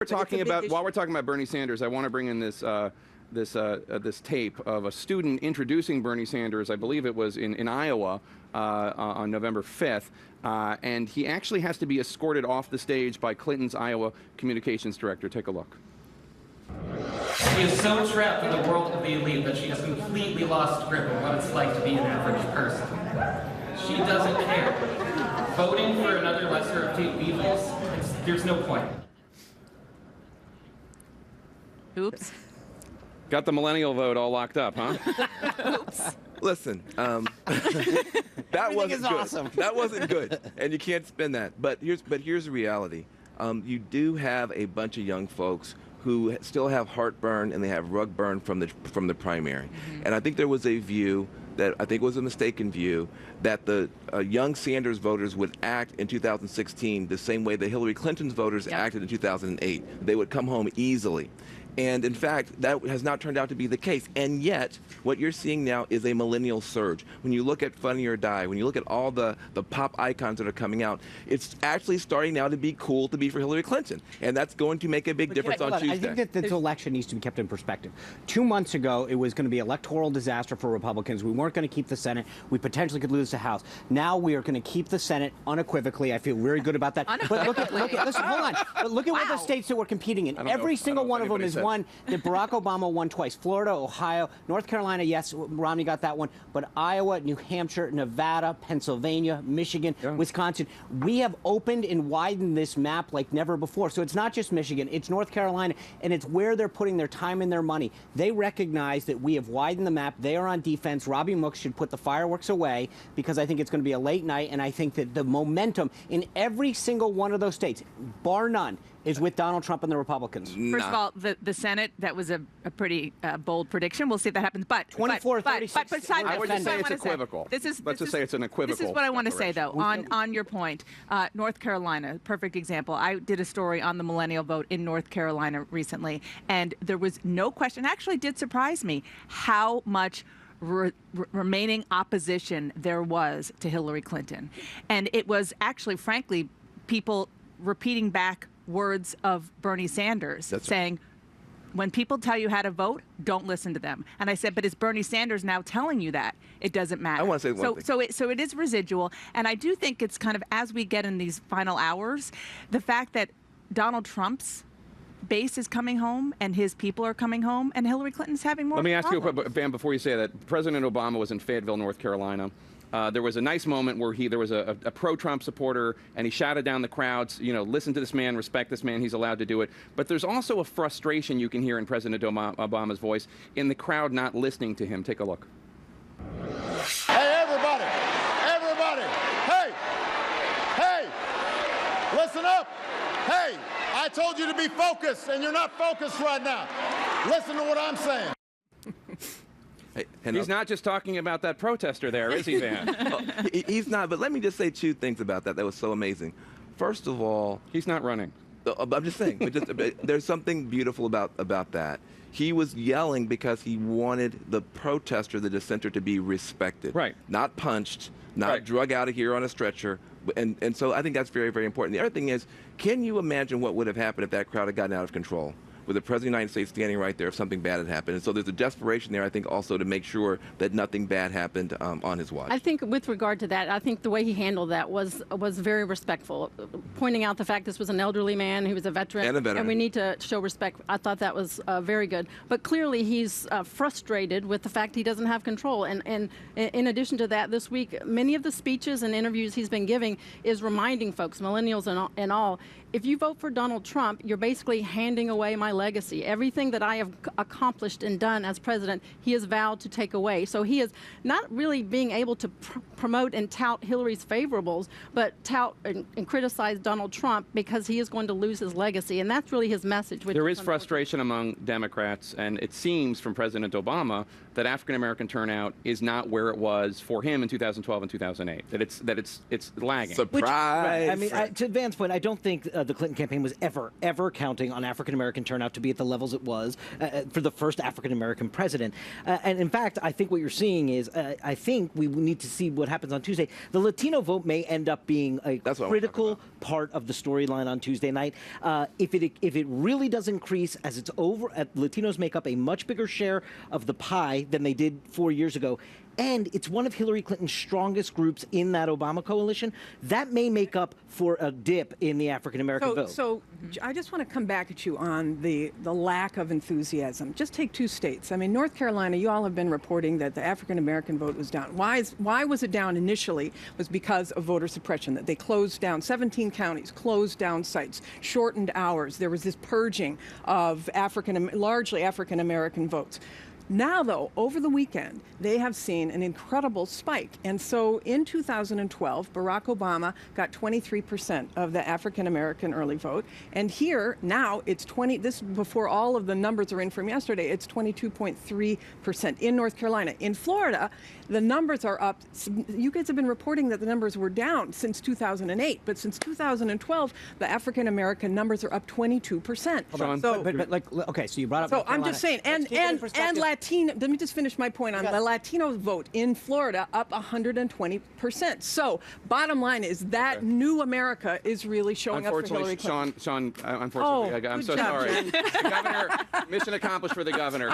While we're talking about Bernie Sanders, I want to bring in this tape of a student introducing Bernie Sanders. I believe it was in Iowa on November 5th, and he actually has to be escorted off the stage by Clinton's Iowa communications director. Take a look. She is so trapped in the world of the elite that she has completely lost grip of what it's like to be an average person. She doesn't care. Voting for another lesser of two evils, there's no point. Oops. Got the millennial vote all locked up, huh? Oops. Listen, that wasn't good. Awesome. That wasn't good, and you can't spin that. But here's the reality. You do have a bunch of young folks who still have heartburn and they have rug burn from the primary. Mm-hmm. And I think there was a view that I think was a mistaken view that the young Sanders voters would act in 2016 the same way that Hillary Clinton's voters acted in 2008. They would come home easily. And in fact, that has not turned out to be the case. And yet, what you're seeing now is a millennial surge. When you look at Funny or Die, when you look at all the pop icons that are coming out, it's actually starting now to be cool to be for Hillary Clinton. And that's going to make a big difference on Tuesday. I think that this election needs to be kept in perspective. 2 months ago, it was going to be electoral disaster for Republicans. We weren't going to keep the Senate. We potentially could lose the House. Now we are going to keep the Senate unequivocally. I feel very good about that. But listen, hold on. But look at what the states that we're competing in. Every single one of them is one that Barack Obama won twice. Florida, Ohio, North Carolina, yes, Romney got that one. But Iowa, New Hampshire, Nevada, Pennsylvania, Michigan, Wisconsin. We have opened and widened this map like never before. So it's not just Michigan, it's North Carolina, and it's where they're putting their time and their money. They recognize that we have widened the map. They are on defense. Robbie Mook should put the fireworks away because I think it's going to be a late night, and I think that the momentum in every single one of those states, bar none, is with Donald Trump and the Republicans. First of all, the Senate, that was a pretty bold prediction. We'll see if that happens. But 24, 36. I would just say it's equivocal. Let's just say it's an equivocal. This is what I want to say, though, on your point. North Carolina, perfect example. I did a story on the millennial vote in North Carolina recently, and there was no question. Actually, did surprise me how much remaining opposition there was to Hillary Clinton. And it was actually, frankly, people repeating back words of Bernie Sanders saying, when people tell you how to vote, don't listen to them. And I said, but is Bernie Sanders now telling you that? It doesn't matter. I want to say one thing. So it is residual. And I do think it's kind of, as we get in these final hours, the fact that Donald Trump's base is coming home and his people are coming home and Hillary Clinton's having more problems. Let me ask you a quick, Bam, before you say that. President Obama was in Fayetteville, North Carolina. There was a nice moment where there was a pro-Trump supporter, and he shouted down the crowds, listen to this man, respect this man, he's allowed to do it. But there's also a frustration you can hear in President Obama's voice in the crowd not listening to him. Take a look. Hey, everybody, hey, listen up. Hey, I told you to be focused, and you're not focused right now. Listen to what I'm saying. He's not just talking about that protester there, is he, Van? He's not, but let me just say two things about that was so amazing. First of all, he's not running. I'm just saying, there's something beautiful about that. He was yelling because he wanted the protester, the dissenter, to be respected. Right. Not punched, not drug out of here on a stretcher. And so I think that's very, very important. The other thing is, can you imagine what would have happened if that crowd had gotten out of control? With the President of the United States standing right there if something bad had happened. And so there's a desperation there, I think, also to make sure that nothing bad happened on his watch. I think with regard to that, I think the way he handled that was very respectful, pointing out the fact this was an elderly man, he was a veteran, and we need to show respect. I thought that was very good. But clearly he's frustrated with the fact he doesn't have control. And in addition to that, this week, many of the speeches and interviews he's been giving is reminding folks, millennials and all, if you vote for Donald Trump, you're basically handing away my legacy. Everything that I have accomplished and done as president, he has vowed to take away. So he is not really being able to promote and tout Hillary's favorables, but tout and criticize Donald Trump because he is going to lose his legacy. And that's really his message. There is frustration among Democrats, and it seems from President Obama that African-American turnout is not where it was for him in 2012 and 2008, that it's lagging. Surprise! I mean, to Van's point, I don't think the Clinton campaign was ever counting on African-American turnout. turnout to be at the levels it was for the first African American president. And in fact, I think what you're seeing is, I think we need to see what happens on Tuesday. The Latino vote may end up being a critical part of the storyline on Tuesday night. If it really does increase as it's over, Latinos make up a much bigger share of the pie than they did 4 years ago. And it's one of Hillary Clinton's strongest groups in that Obama coalition. That may make up for a dip in the African-American vote. So I just want to come back at you on the lack of enthusiasm. Just take 2 states. I mean, North Carolina, you all have been reporting that the African-American vote was down. Why was it down initially? Was because of voter suppression, that they closed down 17 counties, closed down sites, shortened hours. There was this purging of largely African-American votes. Now, though, over the weekend, they have seen an incredible spike. And so in 2012, Barack Obama got 23% of the African-American early vote. And here, now, it's 20, this before all of the numbers are in from yesterday, it's 22.3% in North Carolina. In Florida, the numbers are up. You guys have been reporting that the numbers were down since 2008. But since 2012, the African-American numbers are up 22%. Okay, so you brought up So North Carolina. I'm just saying, and Latino, let me just finish my point on the Latino vote in Florida up 120%. So bottom line is that new America is really showing up for Hillary Clinton. Sean, unfortunately, I'm so good sorry. job, Jen. Governor, mission accomplished for the governor.